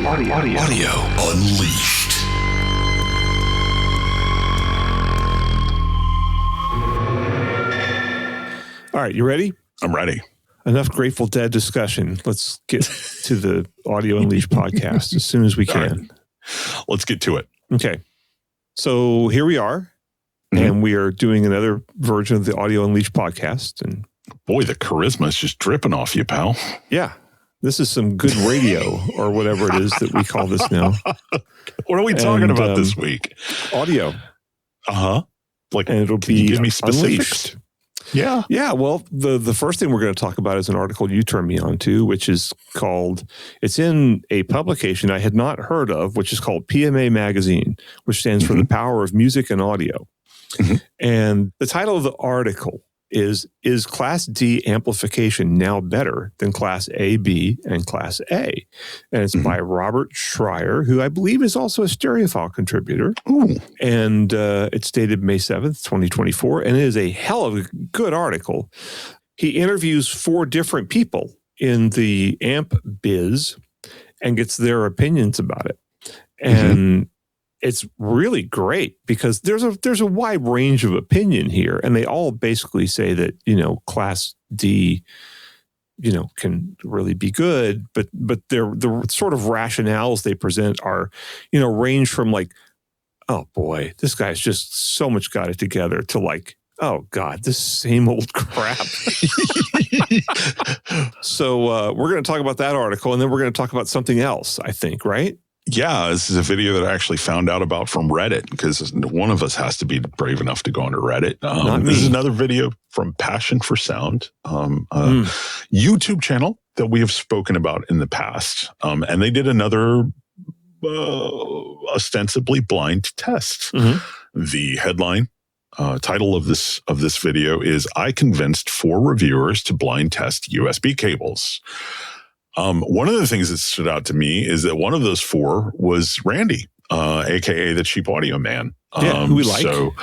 Audio Unleashed. All right, you ready? I'm ready. Enough Grateful Dead discussion. Let's get to the Audio Unleashed podcast as soon as we can. Right. Let's get to it. Okay. So here we are, and we are doing another version of the Audio Unleashed podcast. And boy, the charisma is just dripping off you, pal. Yeah. This is some good radio or whatever it is that we call this now. What are we talking about this week? Audio. Uh-huh. Like, and it'll can be you give me specifics? Unleashed. Yeah. Yeah. Well, the first thing we're going to talk about is an article you turned me on to, which is called, it's in a publication I had not heard of, which is called PMA Magazine, which stands for the Power of Music and Audio. And the title of the article is Class D amplification now better than Class A, B, and Class A? And it's by Robert Schreier, who I believe is also a Stereophile contributor. Ooh. And it's dated May 7th, 2024. And it is a hell of a good article. He interviews 4 different people in the amp biz and gets their opinions about it. And it's really great because there's a wide range of opinion here, and they all basically say that, Class D, can really be good, but the sort of rationales they present are, range from like, oh boy, this guy's just so much got it together, to like, oh God, this same old crap. So we're going to talk about that article, and then we're going to talk about something else, I think, right? Yeah, this is a video that I actually found out about from Reddit, because one of us has to be brave enough to go onto Reddit. This is another video from Passion for Sound, YouTube channel that we have spoken about in the past. And they did another ostensibly blind test. The headline title of this video is, "I convinced 4 reviewers to blind test USB cables." One of the things that stood out to me is that one of those 4 was Randy, aka the Cheap Audio Man. Who we like. So,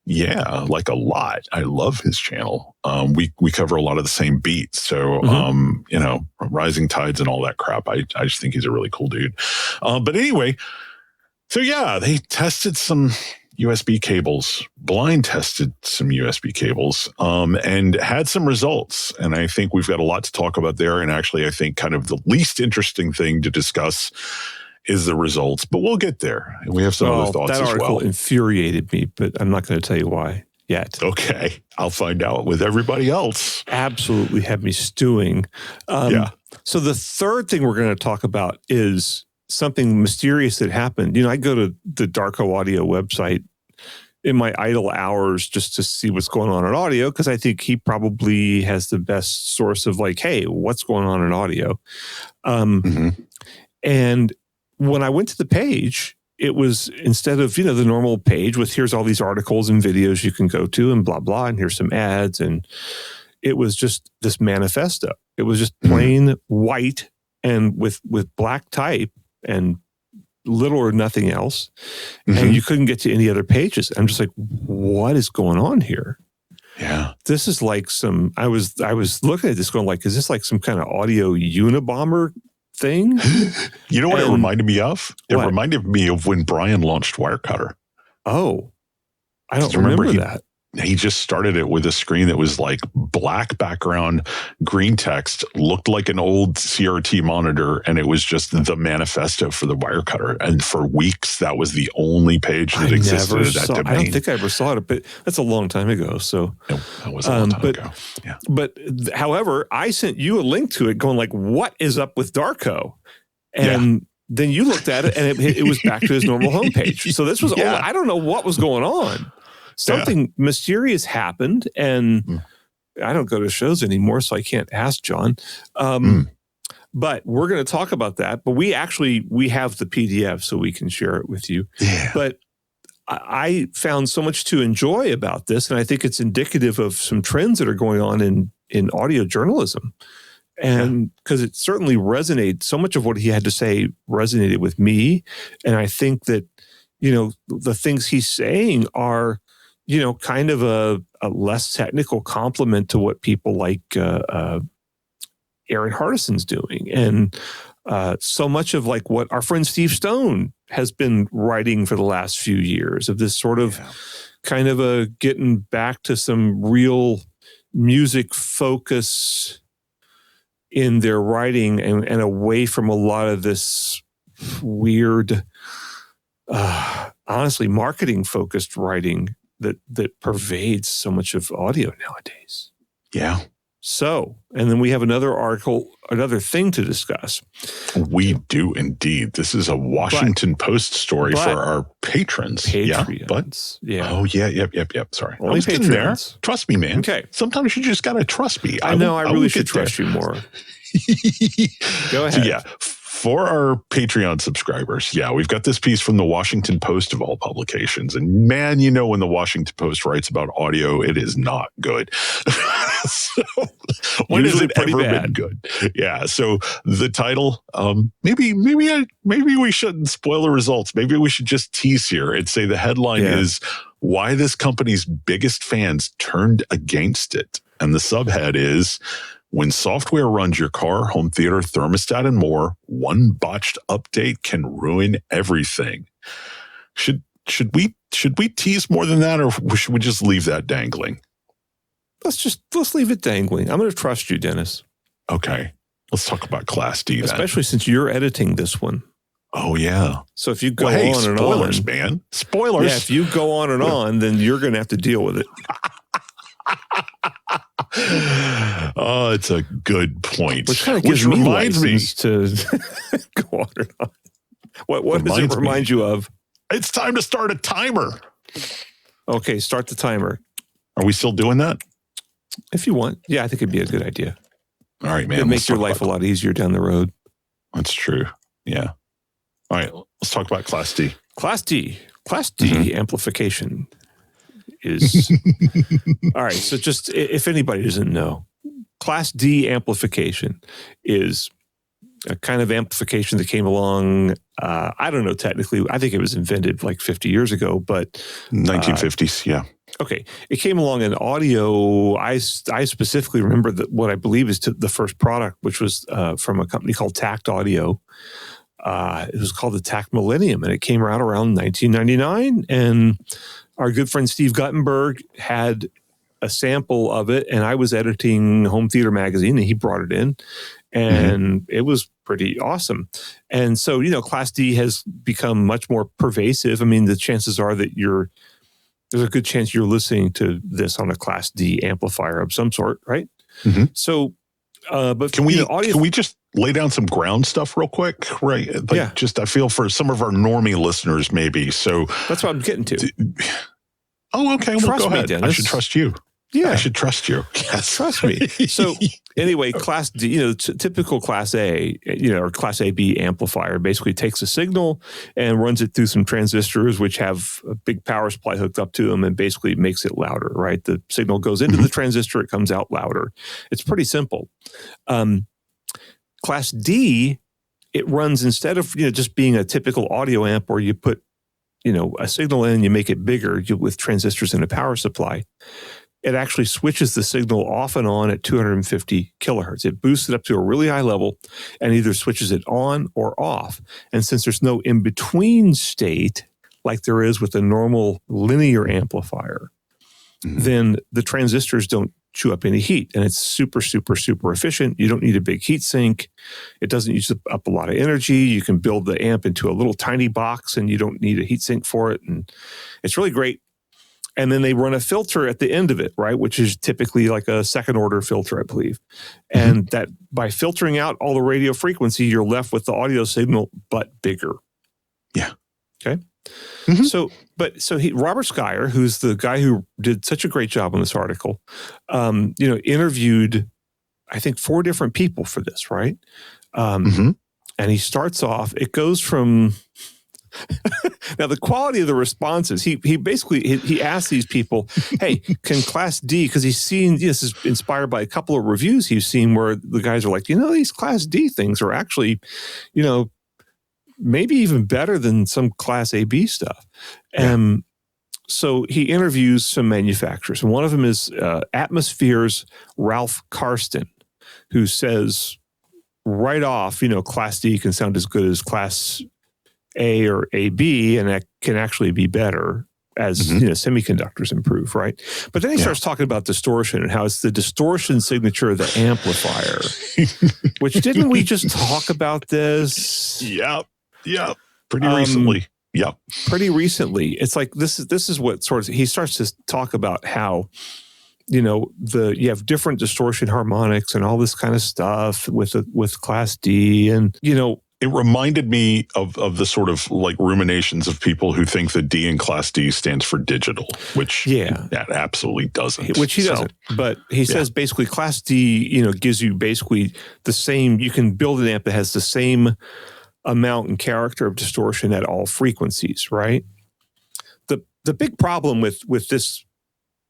yeah, like a lot. I love his channel. We cover a lot of the same beats. So, Rising Tides and all that crap. I just think he's a really cool dude. But anyway, so yeah, they tested some USB cables, blind tested some USB cables, and had some results. And I think we've got a lot to talk about there. And actually, I think kind of the least interesting thing to discuss is the results, but we'll get there. And we have some other thoughts as well. That article infuriated me, but I'm not going to tell you why yet. Okay. I'll find out with everybody else. Absolutely had me stewing. So the third thing we're going to talk about is something mysterious that happened. I go to the Darko Audio website in my idle hours just to see what's going on in audio, because I think he probably has the best source of like, hey, what's going on in audio? And when I went to the page, it was, instead of, the normal page with here's all these articles and videos you can go to and blah, blah, and here's some ads. And it was just this manifesto. It was just plain white and with black type and little or nothing else. And you couldn't get to any other pages. I'm just like, what is going on here? Yeah. This is like I was looking at this going like, is this like some kind of audio Unabomber thing? You know what it reminded me of? It reminded me of when Brian launched Wirecutter. Oh, I don't remember that. He just started it with a screen that was like black background, green text, looked like an old CRT monitor, and it was just the manifesto for the Wirecutter. And for weeks, that was the only page that existed at that domain. I don't think I ever saw it, but that's a long time ago. So that was a long time ago. Yeah. But however, I sent you a link to it going like, what is up with Darko? And then you looked at it, and it was back to his normal homepage. So this was, I don't know what was going on. Something mysterious happened, and I don't go to shows anymore, so I can't ask John. But we're going to talk about that. But we have the PDF, so we can share it with you. Yeah. But I found so much to enjoy about this, and I think it's indicative of some trends that are going on in audio journalism. And because it certainly resonated, so much of what he had to say resonated with me. And I think that, the things he's saying are, kind of a less technical complement to what people like Aaron Hardison's doing. And So much of like what our friend Steve Stone has been writing for the last few years, of this sort of kind of a getting back to some real music focus in their writing, and away from a lot of this weird, honestly, marketing focused writing that pervades so much of audio nowadays. Yeah. So, and then we have another article, another thing to discuss. We do indeed. This is a Washington Post story for our patrons. Patreons. Yeah. Oh, yeah. Yep. Sorry. Only Patreons. Trust me, man. Okay. Sometimes you just got to trust me. I know. I really should trust you more. Go ahead. So, yeah. For our Patreon subscribers, we've got this piece from the Washington Post of all publications. And man, when the Washington Post writes about audio, it is not good. So when has it ever been good? Yeah. So the title, maybe we shouldn't spoil the results. Maybe we should just tease here and say the headline is "Why This Company's Biggest Fans Turned Against It." And the subhead is, "When software runs your car, home theater, thermostat, and more, one botched update can ruin everything." Should we tease more than that, or should we just leave that dangling? Let's leave it dangling. I'm going to trust you, Dennis. Okay. Let's talk about Class D then. Especially since you're editing this one. Oh, yeah. So if you go on and on. Spoilers, man. Spoilers. Yeah, if you go on and on, then you're going to have to deal with it. Oh, it's a good point. Which kind of gives me license to go on and on. What does it remind you of? It's time to start a timer. Okay, start the timer. Are we still doing that? If you want. Yeah, I think it'd be a good idea. All right, man. It'd make your life a lot easier down the road. That's true. Yeah. All right, let's talk about Class D. Class D amplification is... All right, so just if anybody doesn't know, Class D amplification is a kind of amplification that came along, I don't know technically, I think it was invented like 50 years ago, but... 1950s, yeah. Okay. It came along in audio. I specifically remember what I believe is the first product, which was from a company called Tact Audio. It was called the Tact Millennium, and it came out around 1999. And our good friend Steve Guttenberg had a sample of it, and I was editing Home Theater Magazine, and he brought it in, and it was pretty awesome. And so, Class D has become much more pervasive. I mean, the chances are that there's a good chance you're listening to this on a Class D amplifier of some sort, right? Mm-hmm. So, but can we just lay down some ground stuff real quick, right? I feel for some of our normie listeners, maybe. So that's what I'm getting to. Okay. Well, go ahead. Dennis. I should trust you. Yeah, I should trust you. Yes. Trust me. So anyway, Class D, typical Class A, or Class AB amplifier basically takes a signal and runs it through some transistors, which have a big power supply hooked up to them, and basically makes it louder, right? The signal goes into the transistor, it comes out louder. It's pretty simple. Class D, it runs, instead of just being a typical audio amp where you put a signal in, you make it bigger with transistors and a power supply. It actually switches the signal off and on at 250 kilohertz. It boosts it up to a really high level and either switches it on or off. And since there's no in-between state like there is with a normal linear amplifier, then the transistors don't chew up any heat. And it's super, super, super efficient. You don't need a big heat sink. It doesn't use up a lot of energy. You can build the amp into a little tiny box and you don't need a heat sink for it. And it's really great. And then they run a filter at the end of it, right? Which is typically like a second order filter, I believe. And that by filtering out all the radio frequency, you're left with the audio signal, but bigger. Yeah. Okay. So Robert Schreier, who's the guy who did such a great job on this article, interviewed, I think, 4 different people for this, right? And he starts off, it goes from... Now, the quality of the responses, he basically asked these people, hey, can Class D, because he's seen, this is inspired by a couple of reviews he's seen where the guys are like, these Class D things are actually, maybe even better than some Class AB stuff. And so he interviews some manufacturers, and one of them is Atmosphere's Ralph Karsten, who says right off, Class D can sound as good as Class A or AB, and that can actually be better as semiconductors improve, right? But then he starts talking about distortion and how it's the distortion signature of the amplifier, which didn't we just talk about this? Yep. Pretty recently. Yep. Pretty recently. It's like this is what sort of he starts to talk about how you have different distortion harmonics and all this kind of stuff with Class D, and it reminded me of the sort of like ruminations of people who think that D in Class D stands for digital, which that absolutely doesn't. Which he doesn't. But he says basically Class D, gives you basically the same. You can build an amp that has the same amount and character of distortion at all frequencies, right? The big problem with this,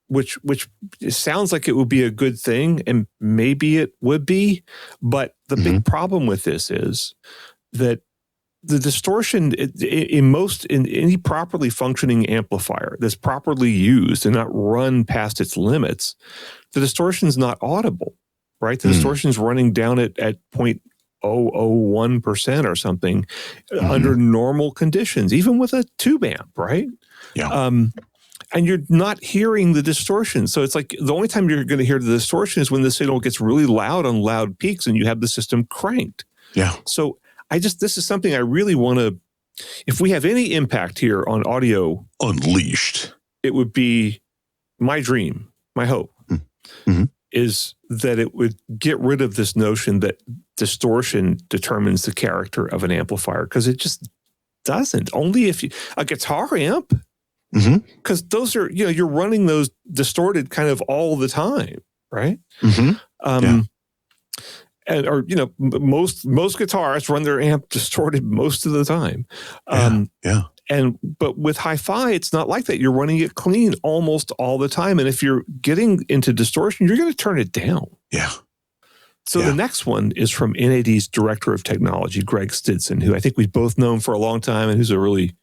which sounds like it would be a good thing, and maybe it would be, but the big problem with this is that the distortion in any properly functioning amplifier that's properly used and not run past its limits, the distortion is not audible, right? The distortion is running down at 0.001% or something under normal conditions, even with a tube amp, right? Yeah. And you're not hearing the distortion. So it's like the only time you're going to hear the distortion is when the signal gets really loud on loud peaks and you have the system cranked. Yeah. So this is something I really want to, if we have any impact here on audio Unleashed, it would be my dream, my hope is that it would get rid of this notion that distortion determines the character of an amplifier, because it just doesn't. Only if a guitar amp, because those are, you're running those distorted kind of all the time, right? And most guitarists run their amp distorted most of the time. But with hi-fi, it's not like that. You're running it clean almost all the time. And if you're getting into distortion, you're going to turn it down. Yeah. So the next one is from NAD's Director of Technology, Greg Stidson, who I think we've both known for a long time and who's a really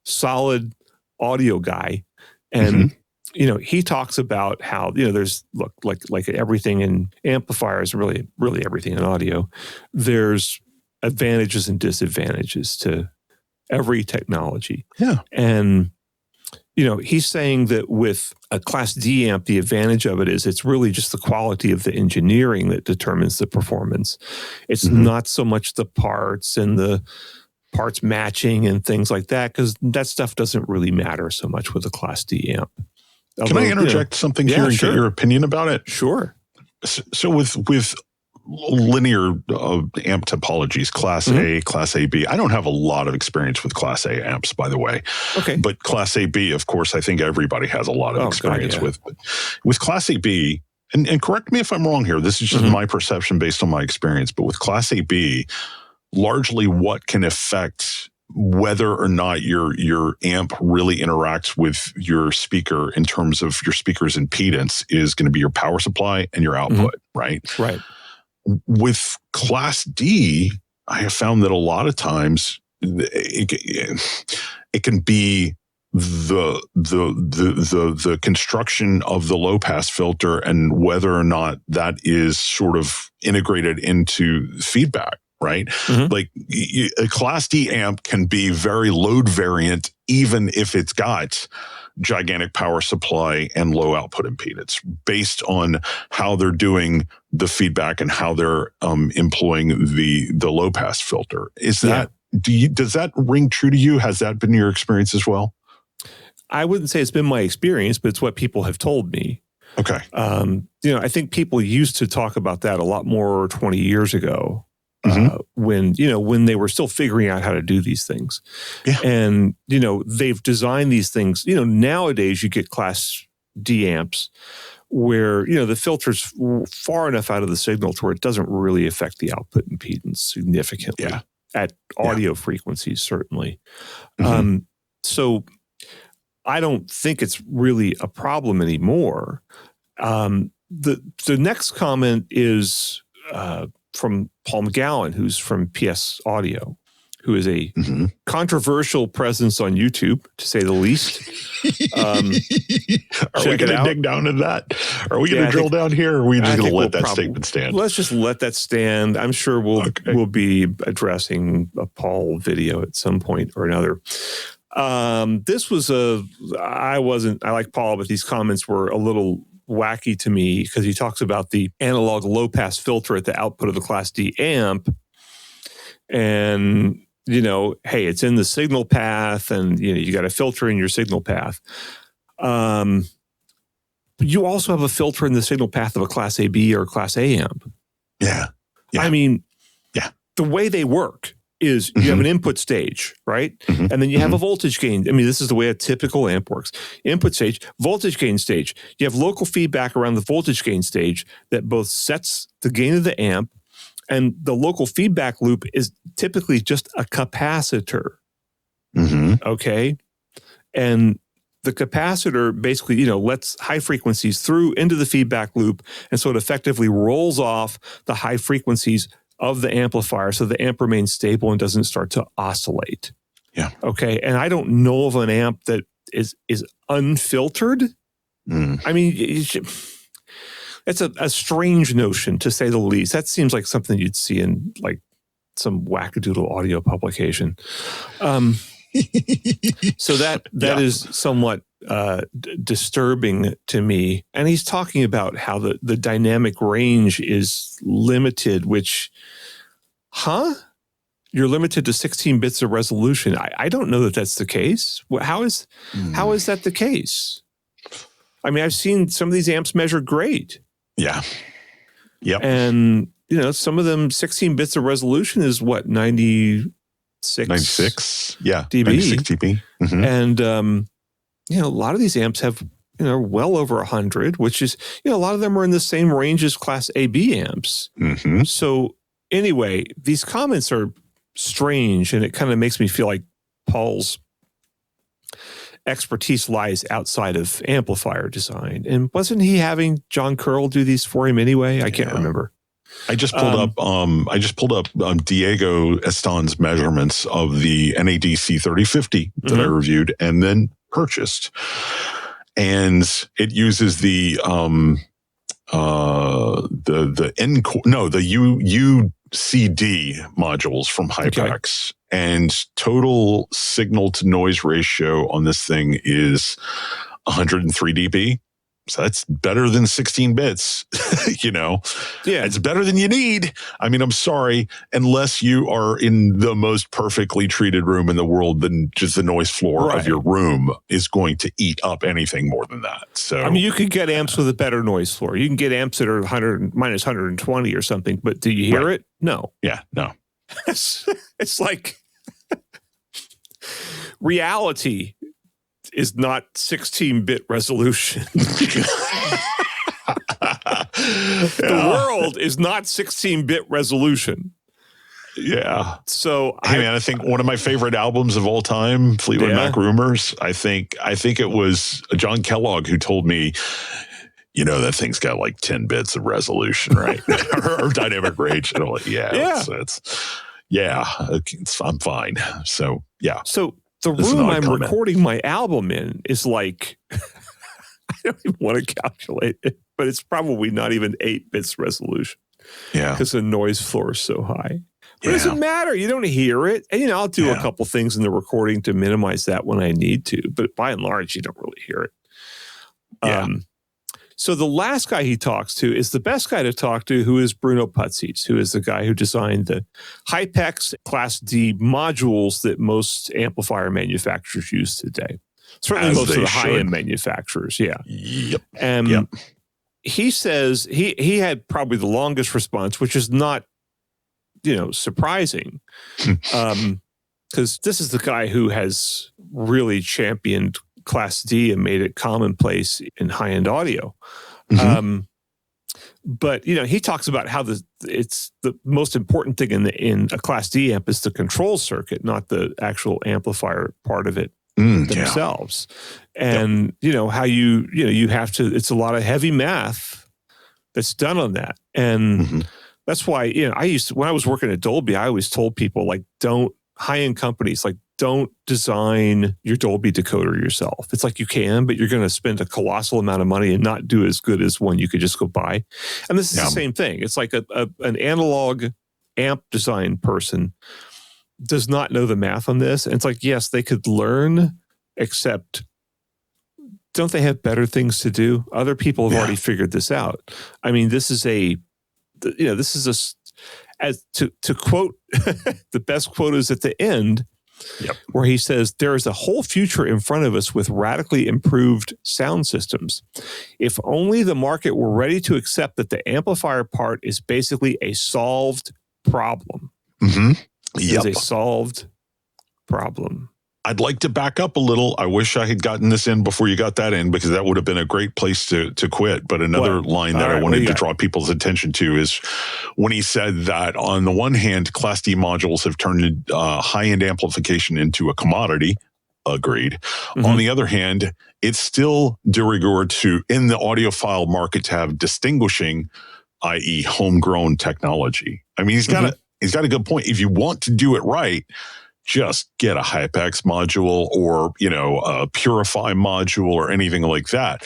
solid audio guy. And he talks about how, there's like everything in amplifiers, really everything in audio, there's advantages and disadvantages to every technology. Yeah. And, he's saying that with a Class D amp, the advantage of it is it's really just the quality of the engineering that determines the performance. It's not so much the parts and the parts matching and things like that, because that stuff doesn't really matter so much with a Class D amp. Can I interject something here and get your opinion about it? Sure. So with linear amp topologies, Class A, Class AB, I don't have a lot of experience with Class A amps, by the way. Okay. But Class AB, of course, I think everybody has a lot of experience with. But with Class AB, and correct me if I'm wrong here, this is just my perception based on my experience, but with Class AB, largely what can affect whether or not your amp really interacts with your speaker in terms of your speaker's impedance is going to be your power supply and your output, right? Right. With Class D, I have found that a lot of times it can be the construction of the low pass filter and whether or not that is sort of integrated into feedback. Right? Like a Class D amp can be very load variant, even if it's got gigantic power supply and low output impedance, based on how they're doing the feedback and how they're employing the low pass filter. Is that does that ring true to you? Has that been your experience as well? I wouldn't say it's been my experience, but it's what people have told me. Okay. I think people used to talk about that a lot more 20 years ago. When they were still figuring out how to do these things. Yeah. And, they've designed these things, nowadays you get Class D amps where, the filter's far enough out of the signal to where it doesn't really affect the output impedance significantly at audio frequencies, certainly. So I don't think it's really a problem anymore. The next comment is, from Paul McGowan, who's from PS Audio. who is a controversial presence on YouTube, to say the least. Are we going to dig down into that? Are we going to drill down here? Or are we just going to let that statement stand? Let's just let that stand. I'm sure we'll be addressing a Paul video at some point or another. This was I like Paul, but these comments were a little wacky to me because he talks about the analog low pass filter at the output of the Class D amp. And, hey, it's in the signal path and, you got a filter in your signal path. You also have a filter in the signal path of a Class AB or Class A amp. Yeah. I mean, the way they work is you have an input stage, right? And then you have a voltage gain. I mean, this is the way a typical amp works. Input stage, voltage gain stage. You have local feedback around the voltage gain stage that both sets the gain of the amp, and the local feedback loop is typically just a capacitor. Okay. And the capacitor basically, lets high frequencies through into the feedback loop. And so it effectively rolls off the high frequencies of the amplifier so the amp remains stable and doesn't start to oscillate. Yeah. Okay. And I don't know of an amp that is unfiltered. I mean, it's a strange notion, to say the least. That seems like something you'd see in like some wackadoodle audio publication. So that is somewhat disturbing to me. And he's talking about how the dynamic range is limited, which, you're limited to 16 bits of resolution. I don't know that that's the case. How is that the case? I mean, I've seen some of these amps measure great. Yeah. Yep. And, some of them 16 bits of resolution is what, 96? Yeah. dB. 96 dB. And, a lot of these amps have, well over 100, which is, a lot of them are in the same range as Class AB amps. So anyway, these comments are strange, and it kind of makes me feel like Paul's expertise lies outside of amplifier design. And wasn't he having John Curl do these for him anyway? I can't remember. I just pulled up Diego Estan's measurements of the NADC 3050 that I reviewed and then purchased. And it uses the UCD modules from Hypex. And total signal to noise ratio on this thing is 103 dB. So that's better than 16 bits, Yeah, it's better than you need. I mean, I'm sorry, unless you are in the most perfectly treated room in the world, then just the noise floor of your room is going to eat up anything more than that. So, I mean, you could get amps with a better noise floor. You can get amps that are minus 120 or something, but do you hear it? No. Yeah, no. It's like reality is not 16-bit resolution. The world is not 16-bit resolution. Yeah. So I think one of my favorite albums of all time, Fleetwood Mac Rumors, I think it was John Kellogg who told me, that thing's got like 10 bits of resolution, right? or dynamic range. And I'm like, I'm fine. So, yeah. So the room I'm recording my album in is like, I don't even want to calculate it, but it's probably not even 8 bits resolution. Yeah. Because the noise floor is so high. But it doesn't matter. You don't hear it. And, I'll do a couple things in the recording to minimize that when I need to. But by and large, you don't really hear it. Yeah. So the last guy he talks to is the best guy to talk to, who is Bruno Putzis, who is the guy who designed the Hypex Class D modules that most amplifier manufacturers use today. Certainly most of the high-end manufacturers, Yep. And he says he had probably the longest response, which is not, surprising. Because this is the guy who has really championed Class D and made it commonplace in high-end audio. But, he talks about how it's the most important thing in a Class D amp is the control circuit, not the actual amplifier part of it themselves. And, how you have to, it's a lot of heavy math that's done on that. And that's why, when I was working at Dolby, I always told people, like, don't high-end companies, like, don't design your Dolby decoder yourself. It's like you can, but you're going to spend a colossal amount of money and not do as good as one you could just go buy. And this is the same thing. It's like an analog amp design person does not know the math on this. And it's like, yes, they could learn, except don't they have better things to do? Other people have already figured this out. I mean, this is to quote, the best quote is at the end, where he says, there is a whole future in front of us with radically improved sound systems. If only the market were ready to accept that the amplifier part is basically a solved problem. Mm-hmm. It's a solved problem. I'd like to back up a little. I wish I had gotten this in before you got that in, because that would have been a great place to quit. But another line that I wanted to draw people's attention to is when he said that on the one hand, Class D modules have turned high-end amplification into a commodity. Agreed. Mm-hmm. On the other hand, it's still de rigueur in the audiophile market to have distinguishing, i.e. homegrown technology. I mean, he's got a good point. If you want to do it right, just get a HyperX module or, a Purify module or anything like that.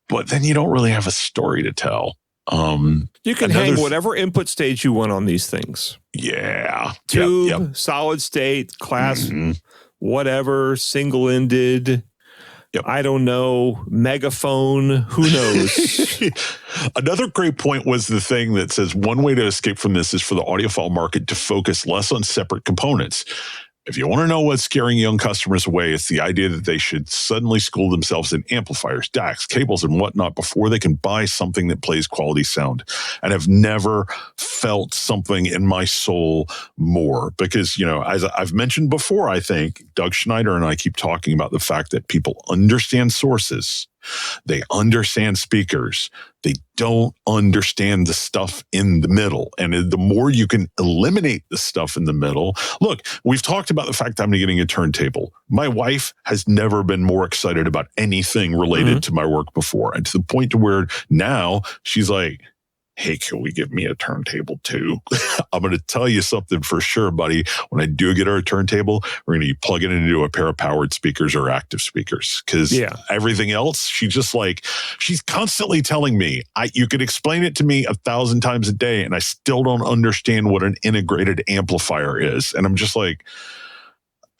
But then you don't really have a story to tell. You can hang whatever input stage you want on these things. Yeah. Tube, solid state, class, whatever, single-ended. I don't know, megaphone, who knows? Another great point was the thing that says one way to escape from this is for the audiophile market to focus less on separate components. If you want to know what's scaring young customers away, it's the idea that they should suddenly school themselves in amplifiers, DACs, cables, and whatnot before they can buy something that plays quality sound. And I've never felt something in my soul more because, as I've mentioned before, I think Doug Schneider and I keep talking about the fact that people understand sources. They understand speakers. They don't understand the stuff in the middle. And the more you can eliminate the stuff in the middle, look, we've talked about the fact that I'm getting a turntable. My wife has never been more excited about anything related to my work before. And to the point to where now she's like, hey, can we get me a turntable too? I'm going to tell you something for sure, buddy. When I do get her a turntable, we're going to be plugging it into a pair of powered speakers or active speakers. Because everything else, she's constantly telling me, you could explain it to me 1,000 times a day, and I still don't understand what an integrated amplifier is. And I'm just like,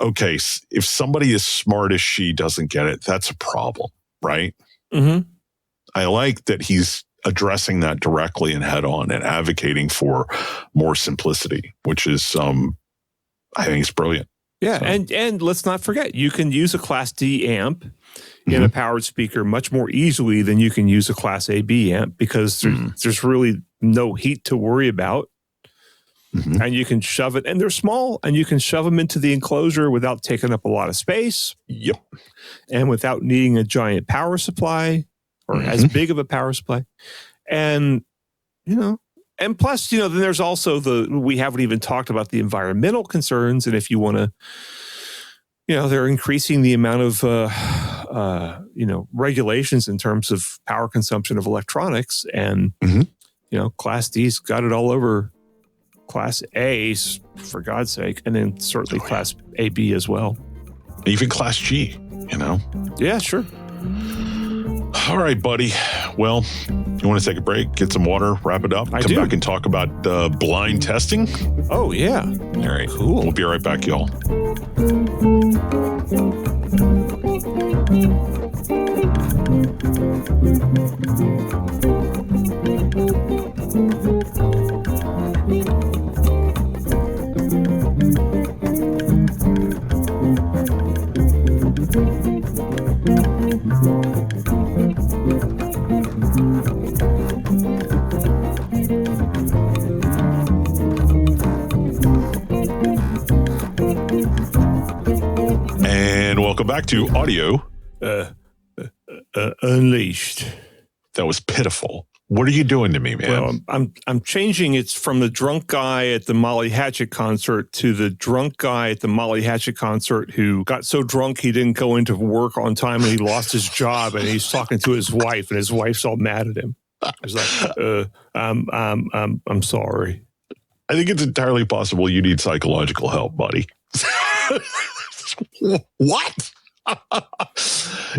okay, if somebody as smart as she doesn't get it, that's a problem, right? Mm-hmm. I like that he's addressing that directly and head on and advocating for more simplicity, which is, I think it's brilliant. Yeah. So. And let's not forget, you can use a Class D amp in a powered speaker much more easily than you can use a Class AB amp because there's really no heat to worry about. Mm-hmm. And you can shove it, and they're small, and you can shove them into the enclosure without taking up a lot of space. Yep. And without needing a giant power supply. Or as big of a power supply. And, and plus, then there's also we haven't even talked about the environmental concerns. And if you want to, they're increasing the amount of, regulations in terms of power consumption of electronics. And, Class D's got it all over Class A's, for God's sake. And then certainly Class AB as well. Even Class G, Yeah, sure. All right, buddy. Well, you want to take a break, get some water, wrap it up, come back and talk about blind testing? Oh, yeah. All right. Cool. We'll be right back, y'all. And welcome back to Audio Unleashed. That was pitiful. What are you doing to me, man? Well, I'm changing it from the drunk guy at the Molly Hatchet concert to the drunk guy at the Molly Hatchet concert who got so drunk he didn't go into work on time and he lost his job and he's talking to his wife and his wife's all mad at him. I was like, I'm sorry. I think it's entirely possible you need psychological help, buddy. What?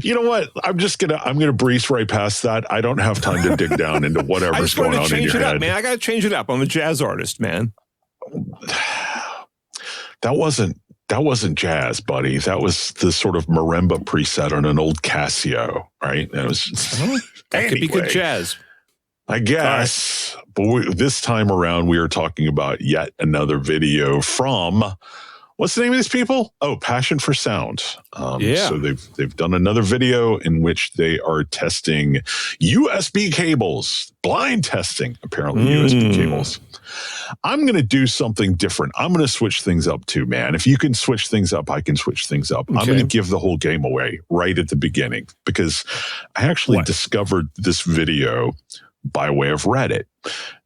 You know what? I'm gonna breeze right past that. I don't have time to dig down into whatever's going on in your head. Up, man. I gotta change it up. I'm a jazz artist, man. That wasn't jazz, buddy. That was the sort of marimba preset on an old Casio, right? That was that could be good jazz, I guess. Right. But this time around, we are talking about yet another video from. What's the name of these people? Oh, Passion for Sound. So they've done another video in which they are testing USB cables, blind testing, apparently USB cables. I'm going to do something different. I'm going to switch things up too, man. If you can switch things up, I can switch things up. Okay. I'm going to give the whole game away right at the beginning because I actually discovered this video by way of Reddit.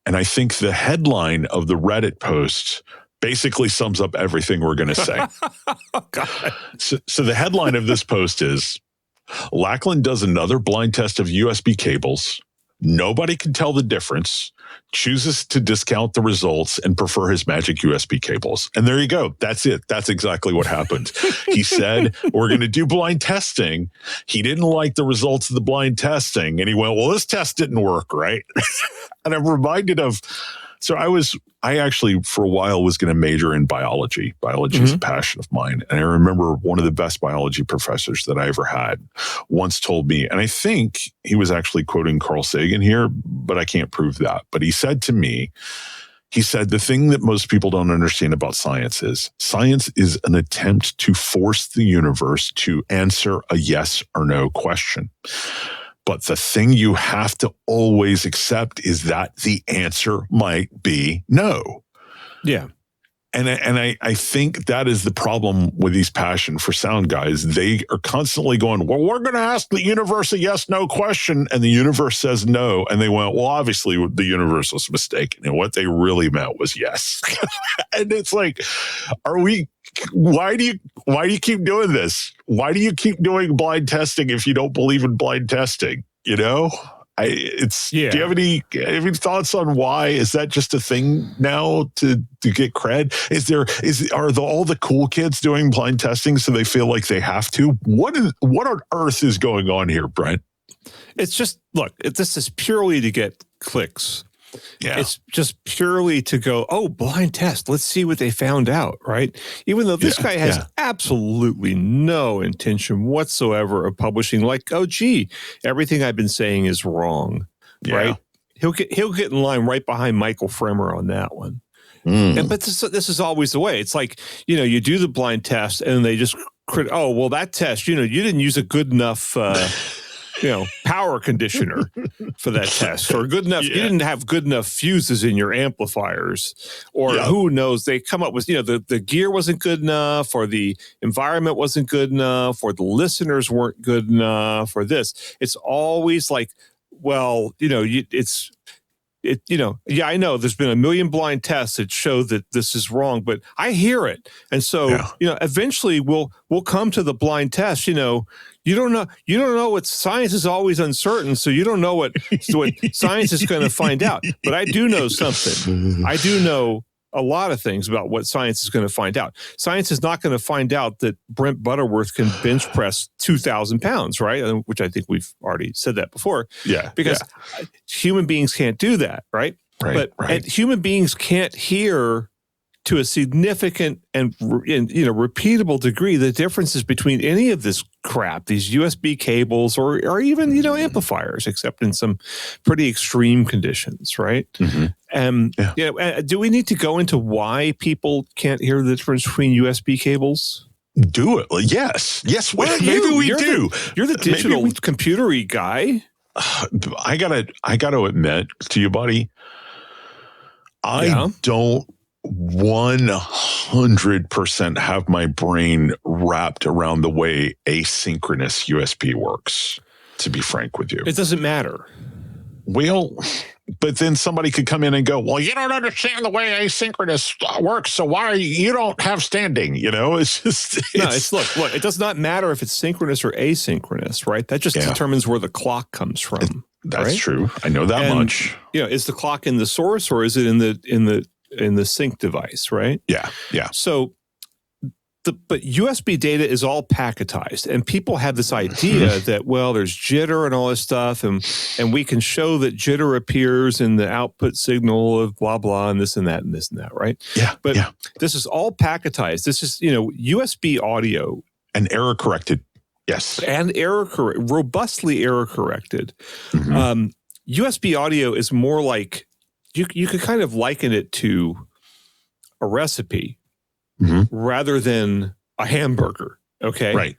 And I think the headline of the Reddit post basically sums up everything we're going to say. So the headline of this post is, Lackland does another blind test of USB cables. Nobody can tell the difference, chooses to discount the results and prefer his magic USB cables. And there you go. That's it. That's exactly what happened. He said, we're going to do blind testing. He didn't like the results of the blind testing. And he went, well, this test didn't work, right? And I'm reminded of, so I actually, for a while, was going to major in biology. Biology is a passion of mine. And I remember one of the best biology professors that I ever had once told me, and I think he was actually quoting Carl Sagan here, but I can't prove that. But he said to me, the thing that most people don't understand about science is an attempt to force the universe to answer a yes or no question. But the thing you have to always accept is that the answer might be no. Yeah. And I think that is the problem with these Passion for Sound guys. They are constantly going, well, we're going to ask the universe a yes-no question. And the universe says no. And they went, well, obviously the universe was mistaken. And what they really meant was yes. And it's like, why do you keep doing this? Why do you keep doing blind testing if you don't believe in blind testing? You know, do you have any thoughts on why? Is that just a thing now to get cred? Are all the cool kids doing blind testing so they feel like they have to? What on earth is going on here, Brent? It's just, look, this is purely to get clicks. Yeah. It's just purely to go, oh, blind test. Let's see what they found out, right? Even though this guy has absolutely no intention whatsoever of publishing, like, oh, gee, everything I've been saying is wrong, right? He'll get in line right behind Michael Fremer on that one. But this is always the way. It's like, you do the blind test and they just, oh, well, that test, you didn't use a good enough power conditioner for that test, or good enough. You didn't have good enough fuses in your amplifiers, or who knows? They come up with, the gear wasn't good enough, or the environment wasn't good enough, or the listeners weren't good enough, or this. It's always like, well, I know there's been a million blind tests that show that this is wrong, but I hear it. And so, eventually we'll come to the blind test. You don't know what science is always uncertain. So you don't know what science is going to find out, but I do know something. I do know a lot of things about what science is going to find out. Science is not going to find out that Brent Butterworth can bench press 2,000 pounds, right? Which I think we've already said that before. Yeah. Because human beings can't do that, right? And human beings can't hear to a significant and repeatable degree the differences between any of this crap, these USB cables or even amplifiers, except in some pretty extreme conditions, right? Do we need to go into why people can't hear the difference between USB cables? Do it. Yes. Well, maybe we do. You're the digital computer-y guy. I gotta admit to you, buddy, I don't 100% have my brain wrapped around the way asynchronous USB works, to be frank with you. It doesn't matter. Well, but then somebody could come in and go, well, you don't understand the way asynchronous works, so why you don't have standing, It's just... Look, it does not matter if it's synchronous or asynchronous, right? That just determines where the clock comes from. That's true. I know that much. Is the clock in the source or is it in the in the sync device, right? Yeah. So, but USB data is all packetized, and people have this idea that, well, there's jitter and all this stuff, and we can show that jitter appears in the output signal of blah blah and this and that and this and that, right? Yeah. But this is all packetized. This is USB audio and error corrected. Yes, and robustly error corrected. USB audio is more like you could kind of liken it to a recipe. Rather than a hamburger. Okay. Right.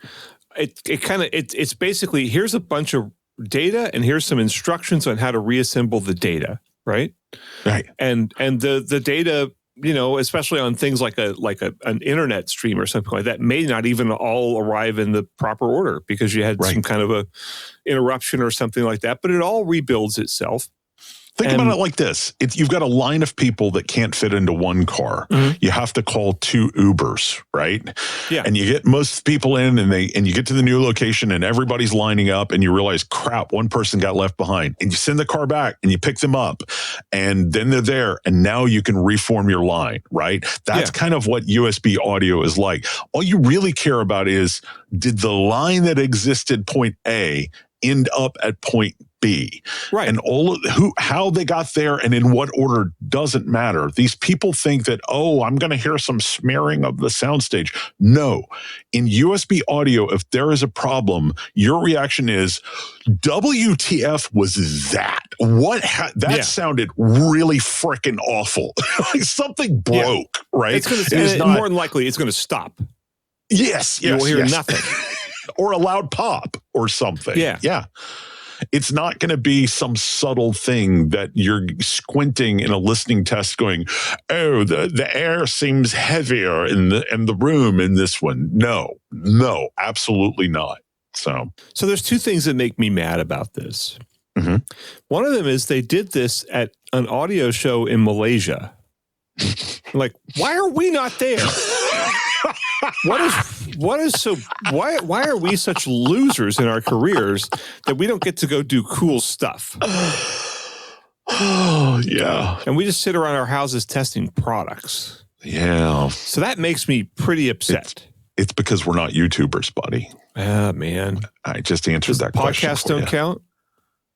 It's basically, here's a bunch of data and here's some instructions on how to reassemble the data. Right. Right. And the data, especially on things like an internet stream or something like that, may not even all arrive in the proper order because you had some kind of a interruption or something like that, but it all rebuilds itself. Think about it like this. You've got a line of people that can't fit into one car. You have to call 2 Ubers, right? Yeah. And you get most people in and you get to the new location and everybody's lining up and you realize, crap, one person got left behind. And you send the car back and you pick them up and then they're there and now you can reform your line, right? That's kind of what USB audio is like. All you really care about is, did the line that existed point A end up at point B? Right. And how they got there and in what order doesn't matter. These people think that, I'm going to hear some smearing of the soundstage. No. In USB audio, if there is a problem, your reaction is, WTF was that? That sounded really freaking awful. Like something broke, right? It's more than likely it's going to stop. Yes. You will hear nothing. Or a loud pop or something. Yeah. It's not going to be some subtle thing that you're squinting in a listening test going, the air seems heavier in the room in this one. No, absolutely not. So there's 2 things that make me mad about this. One of them is they did this at an audio show in Malaysia. Like, why are we not there? Why are we such losers in our careers that we don't get to go do cool stuff? Oh, yeah. And we just sit around our houses testing products. Yeah. So that makes me pretty upset. It's because we're not YouTubers, buddy. Ah, man. I just answered that question. Podcasts don't count?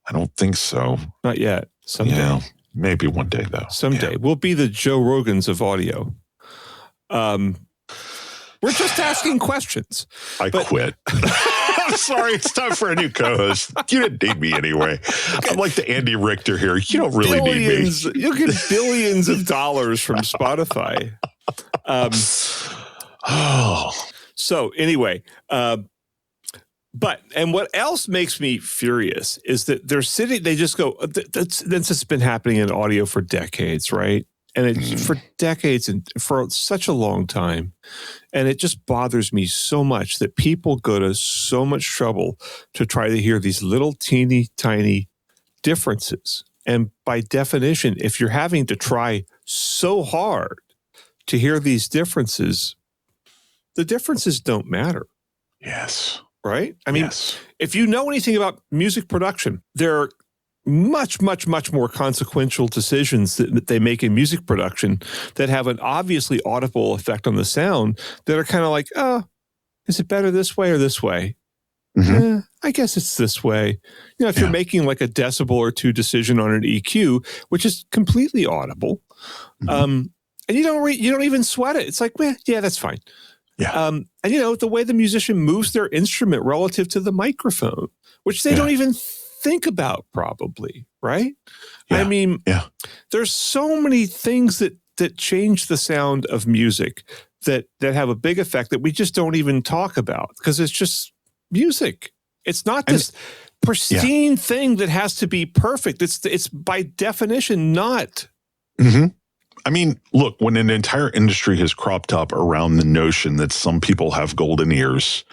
I don't think so. Not yet. Someday. Yeah. Maybe one day, though. Someday. We'll be the Joe Rogans of audio. We're just asking questions. I quit. I'm sorry. It's time for a new co-host. You didn't need me anyway. I'm like the Andy Richter here. You don't really need me. You'll get billions of dollars from Spotify. So anyway, and what else makes me furious is that they just go, this has been happening in audio for decades, right? And it's for decades and for such a long time. And it just bothers me so much that people go to so much trouble to try to hear these little teeny tiny differences. And by definition, if you're having to try so hard to hear these differences, the differences don't matter. Yes. Right? I mean, if you know anything about music production, there are much, much, much more consequential decisions that they make in music production that have an obviously audible effect on the sound that are kind of like, is it better this way or this way? I guess it's this way. If you're making like a decibel or 2 decision on an EQ, which is completely audible, and you don't even sweat it. It's like, that's fine. Yeah. And the way the musician moves their instrument relative to the microphone, which they don't even think about probably, right? I mean, there's so many things that change the sound of music that have a big effect that we just don't even talk about because it's just music. It's not this pristine thing that has to be perfect. It's by definition not. I mean, look, when an entire industry has cropped up around the notion that some people have golden ears,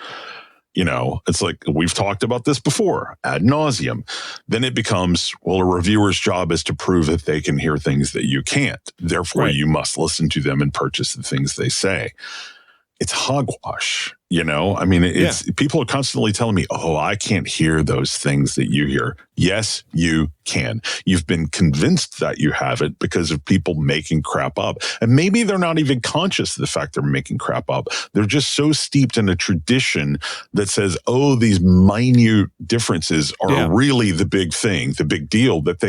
it's like we've talked about this before ad nauseum. Then it becomes, well, a reviewer's job is to prove that they can hear things that you can't. Therefore, you must listen to them and purchase the things they say. it's hogwash, you know? I mean, it's people are constantly telling me, oh, I can't hear those things that you hear. Yes, you can. You've been convinced that you have it because of people making crap up. And maybe they're not even conscious of the fact they're making crap up. They're just so steeped in a tradition that says, oh, these minute differences are really the big thing, the big deal, that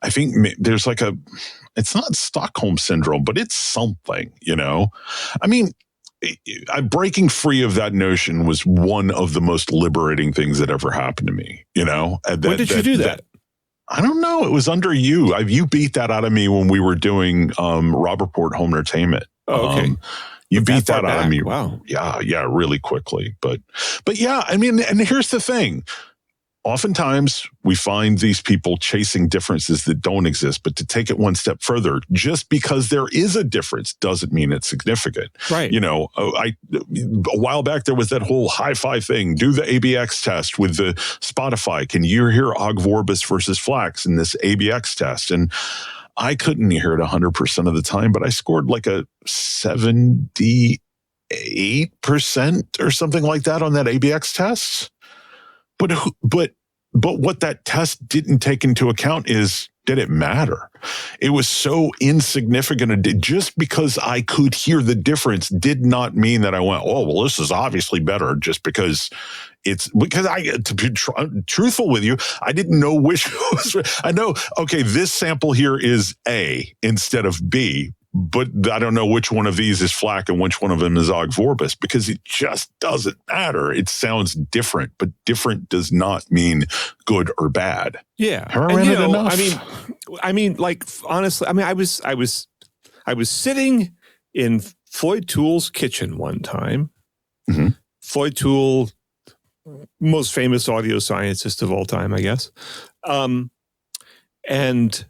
I think there's like it's not Stockholm syndrome, but it's something, you know? I mean, breaking free of that notion was one of the most liberating things that ever happened to me, you know? When did you do that? I don't know. It was under you. You beat that out of me when we were doing Robert Home Entertainment. Oh, okay. You beat that out of me. Wow. Yeah, really quickly. But yeah, I mean, and here's the thing. Oftentimes, we find these people chasing differences that don't exist, but to take it one step further, just because there is a difference doesn't mean it's significant. Right. You know, a while back, there was that whole hi-fi thing. Do the ABX test with the Spotify. Can you hear Ogg Vorbis versus Flax in this ABX test? And I couldn't hear it 100% of the time, but I scored like a 78% or something like that on that ABX test. But what that test didn't take into account is, did it matter? It was so insignificant. Just because I could hear the difference did not mean that I went, oh, well, this is obviously better just because to be truthful with you, I didn't know which was. I know, okay, this sample here is A instead of B, but I don't know which one of these is Flack and which one of them is Ogg Vorbis, because it just doesn't matter. It sounds different, but different does not mean good or bad. Yeah. And, you know, I mean, like, honestly, I mean, I was sitting in Floyd Toole's kitchen one time. Mm-hmm. Floyd Toole, most famous audio scientist of all time, I guess. And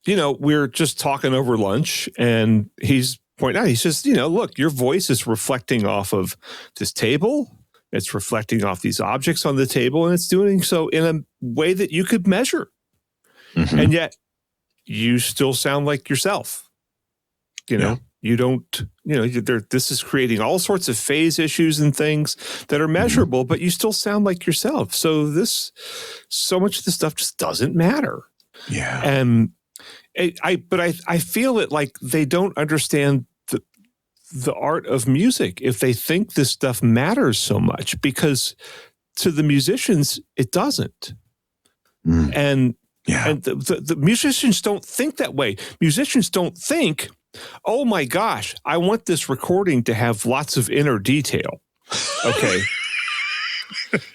you know, we're just talking over lunch, and he's pointing out, he says, you know, look, your voice is reflecting off of this table. It's reflecting off these objects on the table, and it's doing so in a way that you could measure. Mm-hmm. And yet you still sound like yourself. You know, you don't, you know, this is creating all sorts of phase issues and things that are measurable, but you still sound like yourself. So much of this stuff just doesn't matter. Yeah. And I feel it like they don't understand the art of music if they think this stuff matters so much, because to the musicians it doesn't. And the musicians don't think that way. Musicians don't think, oh my gosh, I want this recording to have lots of inner detail. Okay.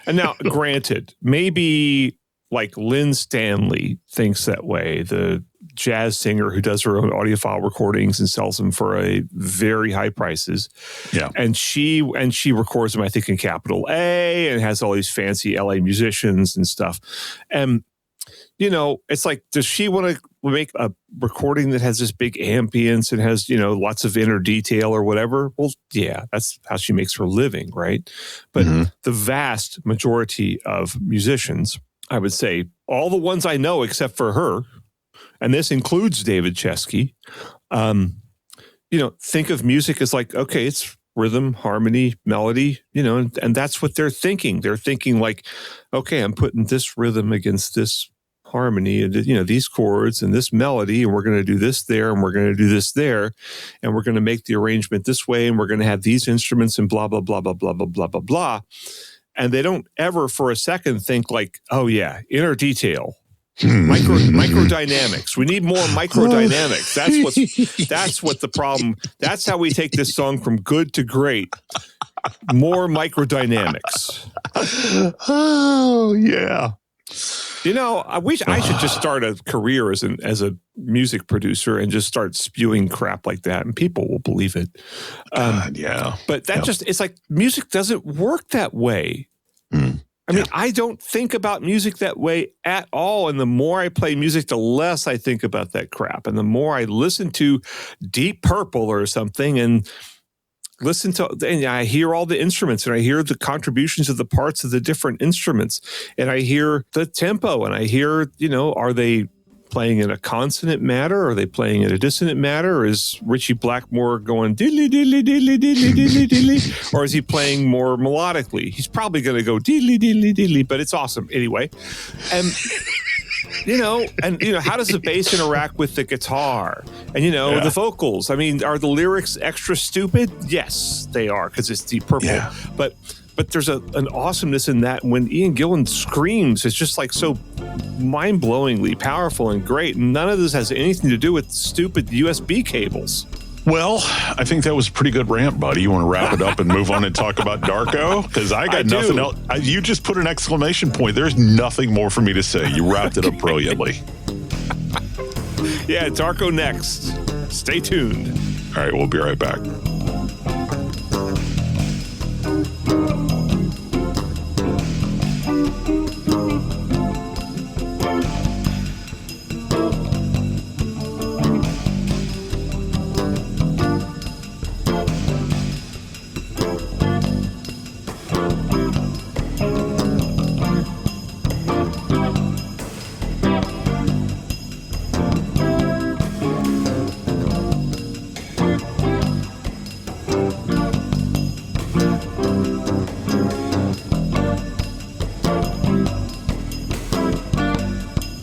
And now, granted, maybe like Lynn Stanley thinks that way, the jazz singer who does her own audiophile recordings and sells them for a very high prices. Yeah. And she records them, I think, in capital A, and has all these fancy LA musicians and stuff. And, you know, it's like, does she want to make a recording that has this big ambience and has, you know, lots of inner detail or whatever? Well, yeah, that's how she makes her living, right? But the vast majority of musicians, I would say, all the ones I know except for her, and this includes David Chesky, you know, think of music as like, okay, it's rhythm, harmony, melody, you know, and that's what they're thinking. They're thinking like, okay, I'm putting this rhythm against this harmony, and, you know, these chords and this melody, and we're going to do this there, and we're going to do this there, and we're going to make the arrangement this way, and we're going to have these instruments and blah, blah, blah, blah, blah, blah, blah, blah, blah. And they don't ever for a second think like, oh yeah, inner detail. Microdynamics. We need more microdynamics. That's what the problem. That's how we take this song from good to great. More microdynamics. Oh yeah. You know, I should just start a career as a music producer and just start spewing crap like that, and people will believe it. Yeah. But that it's like music doesn't work that way. I mean, I don't think about music that way at all. And the more I play music, the less I think about that crap. And the more I listen to Deep Purple or something and and I hear all the instruments, and I hear the contributions of the parts of the different instruments, and I hear the tempo, and I hear, you know, are they playing in a consonant matter? Are they playing in a dissonant matter? Or is Richie Blackmore going diddly, diddly, diddly, diddly, diddly, diddly? Or is he playing more melodically? He's probably going to go diddly, diddly, diddly, but it's awesome anyway. And, how does the bass interact with the guitar? And, the vocals. I mean, are the lyrics extra stupid? Yes, they are, because it's Deep Purple. Yeah. But there's an awesomeness in that when Ian Gillan screams, it's just like so mind-blowingly powerful and great. And none of this has anything to do with stupid USB cables. Well, I think that was a pretty good rant, buddy. You want to wrap it up and move on and talk about Darko? Because I got nothing else. You just put an exclamation point. There's nothing more for me to say. You wrapped it up brilliantly. Yeah, Darko next. Stay tuned. All right, we'll be right back.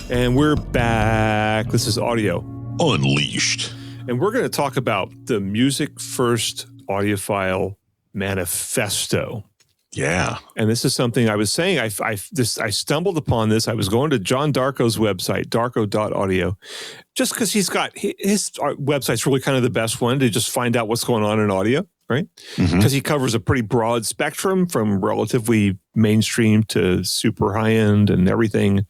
And we're back. This is Audio Unleashed. And we're going to talk about the Music First Audiophile Manifesto. Yeah. And this is something I was saying. I stumbled upon this. I was going to John Darko's website, darko.audio, just because he's got his website's really kind of the best one to just find out what's going on in audio, right? Because he covers a pretty broad spectrum from relatively mainstream to super high end and everything.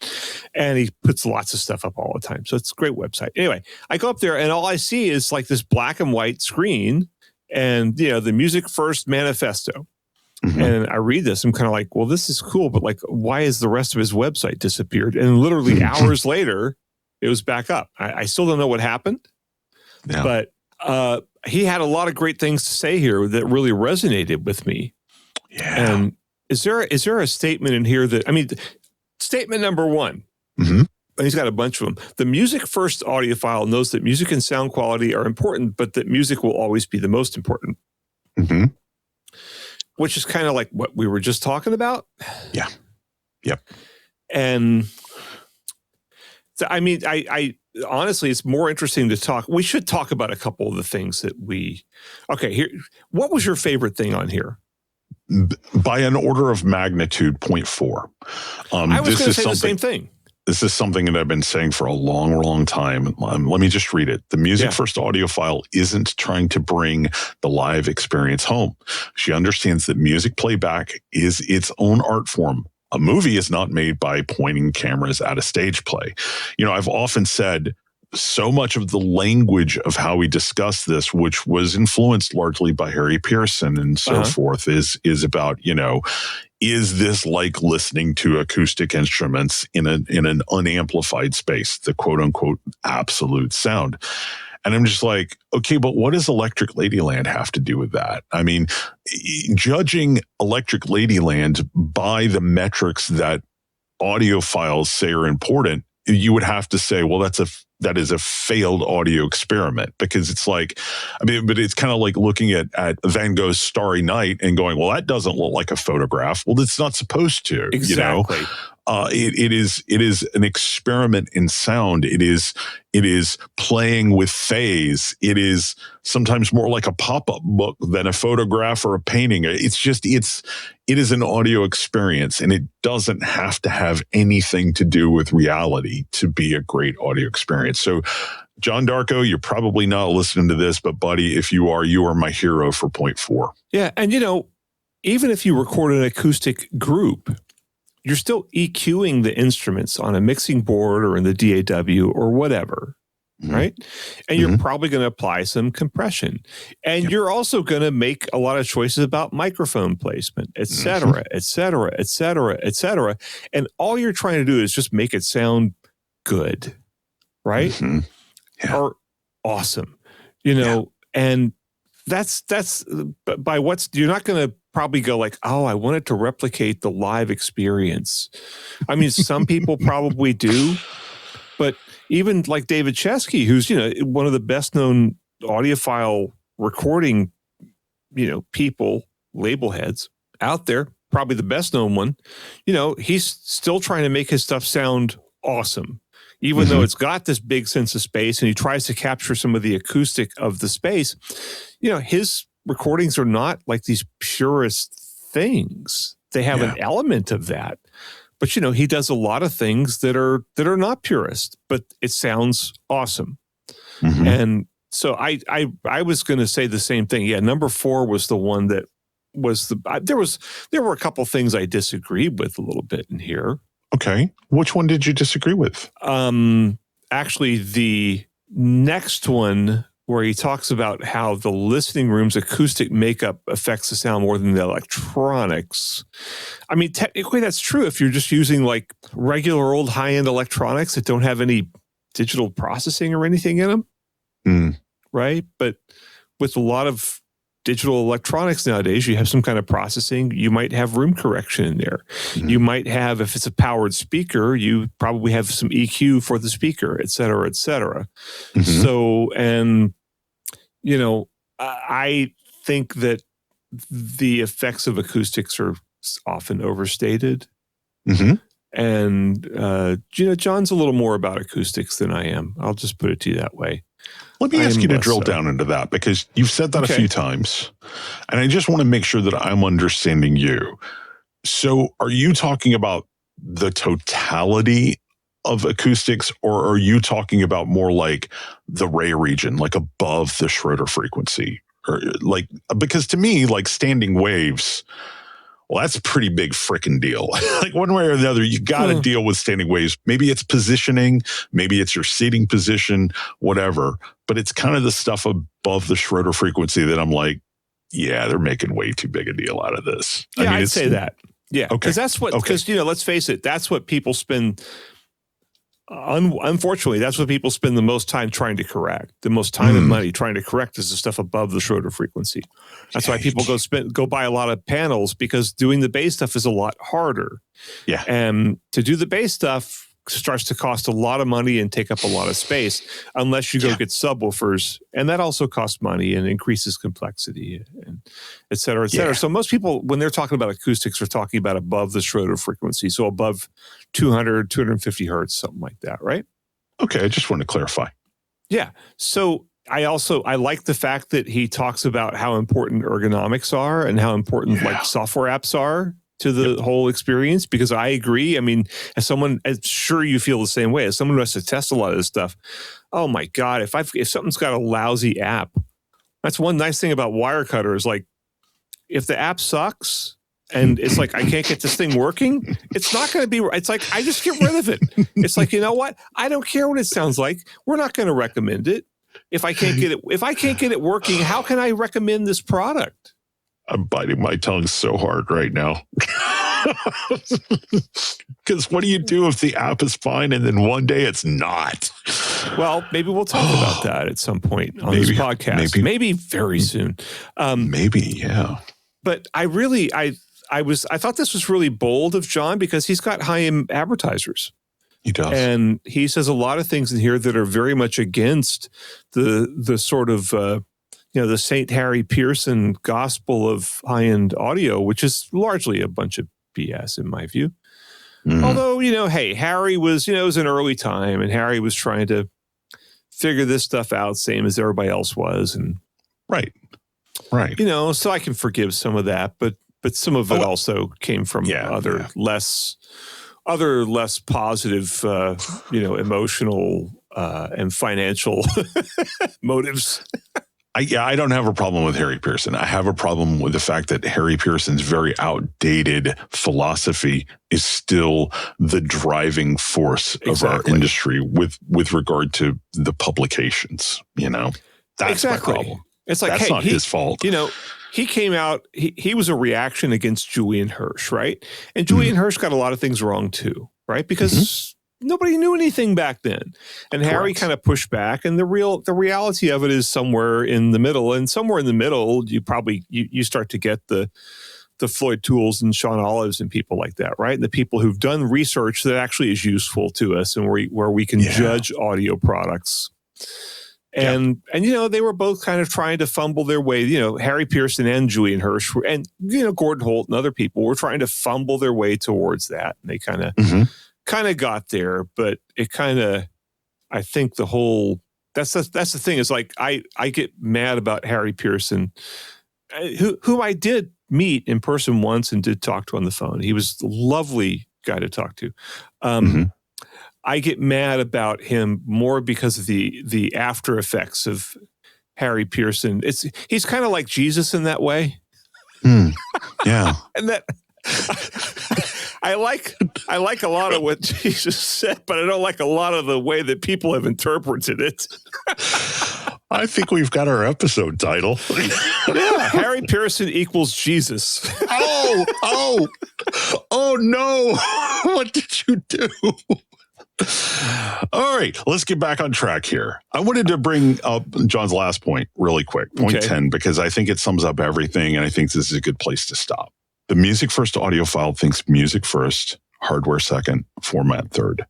And he puts lots of stuff up all the time. So it's a great website. Anyway, I go up there and all I see is like this black and white screen and, the Music First Manifesto. And I read this, I'm kind of like, well, this is cool, but like, why is the rest of his website disappeared? And literally hours later, it was back up. I still don't know what happened, but he had a lot of great things to say here that really resonated with me. Yeah. And is there a statement in here statement number one, and he's got a bunch of them. The Music First audiophile knows that music and sound quality are important, but that music will always be the most important. Which is kind of like what we were just talking about. Yeah. Yep. And I honestly, it's more interesting to talk. We should talk about a couple of the things that here. What was your favorite thing on here? By an order of magnitude, 0.4. I was going to say the same thing. This is something that I've been saying for a long, long time. Let me just read it. The Music First audiophile isn't trying to bring the live experience home. She understands that music playback is its own art form. A movie is not made by pointing cameras at a stage play. I've often said so much of the language of how we discuss this, which was influenced largely by Harry Pearson and so forth, is about, is this like listening to acoustic instruments in an unamplified space, the quote unquote absolute sound? And I'm just like, okay, but what does Electric Ladyland have to do with that? I mean, judging Electric Ladyland by the metrics that audiophiles say are important, you would have to say, well, that is a failed audio experiment, because it's like, but it's kind of like looking at Van Gogh's Starry Night and going, well, that doesn't look like a photograph. Well, it's not supposed to. Exactly. It is an experiment in sound. It is playing with phase. It is sometimes more like a pop-up book than a photograph or a painting. It is an audio experience, and it doesn't have to have anything to do with reality to be a great audio experience. So, John Darko, you're probably not listening to this, but buddy, if you are my hero for 0.4. Yeah, and even if you record an acoustic group, you're still EQing the instruments on a mixing board or in the DAW or whatever, right? And you're probably going to apply some compression. And you're also going to make a lot of choices about microphone placement, et cetera, et cetera, et cetera, et cetera. And all you're trying to do is just make it sound good, right? Or awesome, and that's by you're not going to probably go like, oh, I wanted to replicate the live experience. I mean, some people probably do, but even like David Chesky, who's, one of the best known audiophile recording, people, label heads out there, probably the best known one, he's still trying to make his stuff sound awesome, even though it's got this big sense of space, and he tries to capture some of the acoustic of the space. His recordings are not like these purist things. They have an element of that. But, he does a lot of things that are not purist, but it sounds awesome. And so I was going to say the same thing. Yeah, number 4 was the one that was there were a couple things I disagreed with a little bit in here. Okay. Which one did you disagree with? Actually, the next one, where he talks about how the listening room's acoustic makeup affects the sound more than the electronics. I mean, technically that's true if you're just using like regular old high-end electronics that don't have any digital processing or anything in them, right? But with a lot of digital electronics nowadays, you have some kind of processing. You might have room correction in there. You might have, if it's a powered speaker, you probably have some EQ for the speaker, et cetera, et cetera. So, and, I think that the effects of acoustics are often overstated. And, John's a little more about acoustics than I am. I'll just put it to you that way. Let me ask you to drill down into that, because you've said that a few times, and I just want to make sure that I'm understanding you. So are you talking about the totality of acoustics, or are you talking about more like the Ray region, like above the Schroeder frequency? Or like, because to me, like standing waves, well, that's a pretty big frickin' deal. Like one way or the other, you got to deal with standing waves. Maybe it's positioning, maybe it's your seating position, whatever. But it's kind of the stuff above the Schroeder frequency that I'm like, yeah, they're making way too big a deal out of this. Yeah, I'd say that. Yeah, because that's what, because, let's face it, that's what people spend. Unfortunately, that's what people spend the most time trying to correct. The most time and money trying to correct is the stuff above the Schroeder frequency. That's why people go buy a lot of panels, because doing the bass stuff is a lot harder. Yeah. And to do the bass stuff starts to cost a lot of money and take up a lot of space, unless you go get subwoofers, and that also costs money and increases complexity, and et cetera, et cetera. So most people, when they're talking about acoustics, are talking about above the Schroeder frequency, so above 200, 250 hertz, something like that, right? Okay, I just wanted to clarify. Yeah. So I like the fact that he talks about how important ergonomics are and how important like software apps are to the whole experience, because I agree. I mean, as someone, I'm sure you feel the same way, as someone who has to test a lot of this stuff. Oh my God, if something's got a lousy app, that's one nice thing about Wirecutter is like, if the app sucks and it's like, I can't get this thing working, it's not going to be, it's like, I just get rid of it. It's like, you know what? I don't care what it sounds like. We're not going to recommend it. If I can't get it working, how can I recommend this product? I'm biting my tongue so hard right now. Because what do you do if the app is fine and then one day it's not? Well, maybe we'll talk about that at some point on this podcast. Maybe very soon. Yeah. But I thought this was really bold of John, because he's got high-end advertisers. He does. And he says a lot of things in here that are very much against the sort of the St. Harry Pearson gospel of high-end audio, which is largely a bunch of BS in my view. Although, hey, Harry was, it was an early time, and Harry was trying to figure this stuff out, same as everybody else was. And right. So I can forgive some of that, but some of it also came from other less positive, emotional and financial motives. I don't have a problem with Harry Pearson. I have a problem with the fact that Harry Pearson's very outdated philosophy is still the driving force of our industry with regard to the publications. That's my problem. It's like, that's not his fault. He came out, he was a reaction against Julian Hirsch, right? And Julian Hirsch got a lot of things wrong too, right? Because nobody knew anything back then. And Harry kind of pushed back. And the reality of it is somewhere in the middle. And somewhere in the middle, you probably, you start to get the the Floyd Tools and Sean Olives and people like that, right? And the people who've done research that actually is useful to us and where we can judge audio products. And they were both kind of trying to fumble their way. Harry Pearson and Julian Hirsch and Gordon Holt and other people were trying to fumble their way towards that. And they kind of got there, but it kind of, I think the whole, that's the thing is like, I get mad about Harry Pearson, who I did meet in person once and did talk to on the phone. He was a lovely guy to talk to. I get mad about him more because of the after effects of Harry Pearson. He's kind of like Jesus in that way. Yeah. And that I like a lot of what Jesus said, but I don't like a lot of the way that people have interpreted it. I think we've got our episode title. Yeah, Harry Pearson equals Jesus. Oh no. What did you do? All right, let's get back on track here. I wanted to bring up John's last point really quick, point 10, because I think it sums up everything, and I think this is a good place to stop. The music first audiophile thinks music first, hardware second, format third.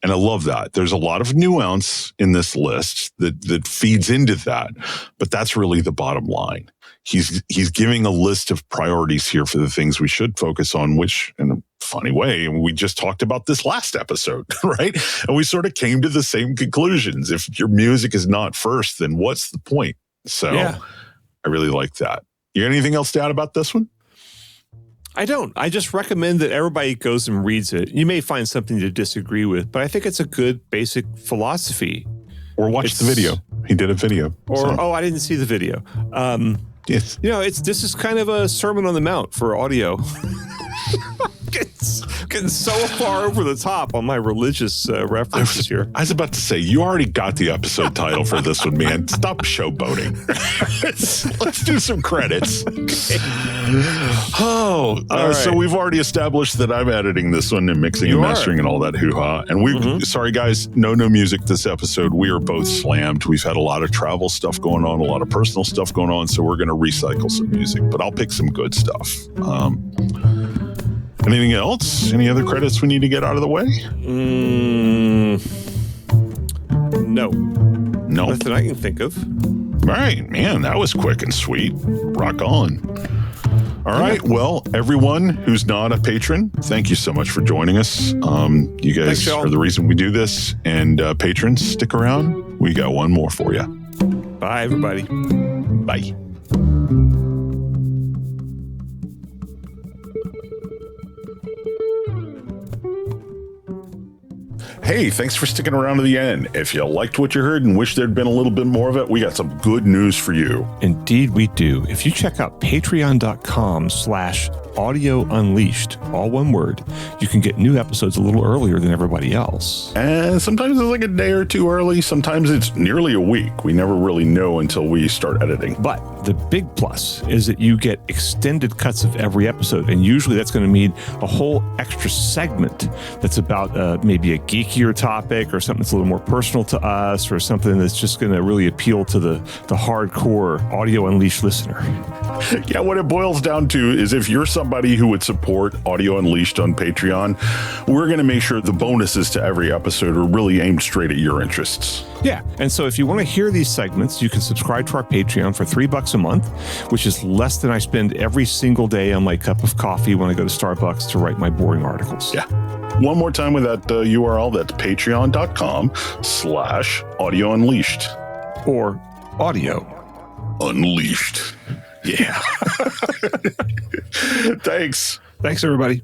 And I love that. There's a lot of nuance in this list that feeds into that, but that's really the bottom line. He's giving a list of priorities here for the things we should focus on, which in a funny way, we just talked about this last episode, right? And we sort of came to the same conclusions. If your music is not first, then what's the point? So I really like that. You got anything else to add about this one? I don't. I just recommend that everybody goes and reads it. You may find something to disagree with, but I think it's a good basic philosophy. Or watch the video. He did a video. I didn't see the video. Yes. This is kind of a Sermon on the Mount for audio. Getting so far over the top on my religious references here. I was about to say, you already got the episode title for this one, man. Stop showboating. Let's do some credits. Okay. Right. So we've already established that I'm editing this one and mixing and mastering and all that hoo-ha. And sorry guys, no music this episode. We are both slammed. We've had a lot of travel stuff going on, a lot of personal stuff going on. So we're going to recycle some music, but I'll pick some good stuff. Anything else? Any other credits we need to get out of the way? No. Nothing I can think of. All right, man, that was quick and sweet. Rock on. All right, well, everyone who's not a patron, thank you so much for joining us. You guys are the reason we do this. And patrons, stick around. We got one more for you. Bye, everybody. Bye. Hey, thanks for sticking around to the end. If you liked what you heard and wish there'd been a little bit more of it, we got some good news for you. Indeed, we do. If you check out patreon.com/Audio Unleashed, all one word, you can get new episodes a little earlier than everybody else. And sometimes it's like a day or two early. Sometimes it's nearly a week. We never really know until we start editing. But the big plus is that you get extended cuts of every episode. And usually that's going to mean a whole extra segment that's about maybe a geekier topic or something that's a little more personal to us or something that's just going to really appeal to the hardcore Audio Unleashed listener. Yeah, what it boils down to is if you're somebody who would support Audio Unleashed on Patreon, we're going to make sure the bonuses to every episode are really aimed straight at your interests. Yeah, and so if you want to hear these segments, you can subscribe to our Patreon for $3 a month, which is less than I spend every single day on my cup of coffee when I go to Starbucks to write my boring articles. Yeah. One more time with that URL, that's patreon.com/Audio Unleashed. Or Audio Unleashed. Yeah. Thanks. Thanks, everybody.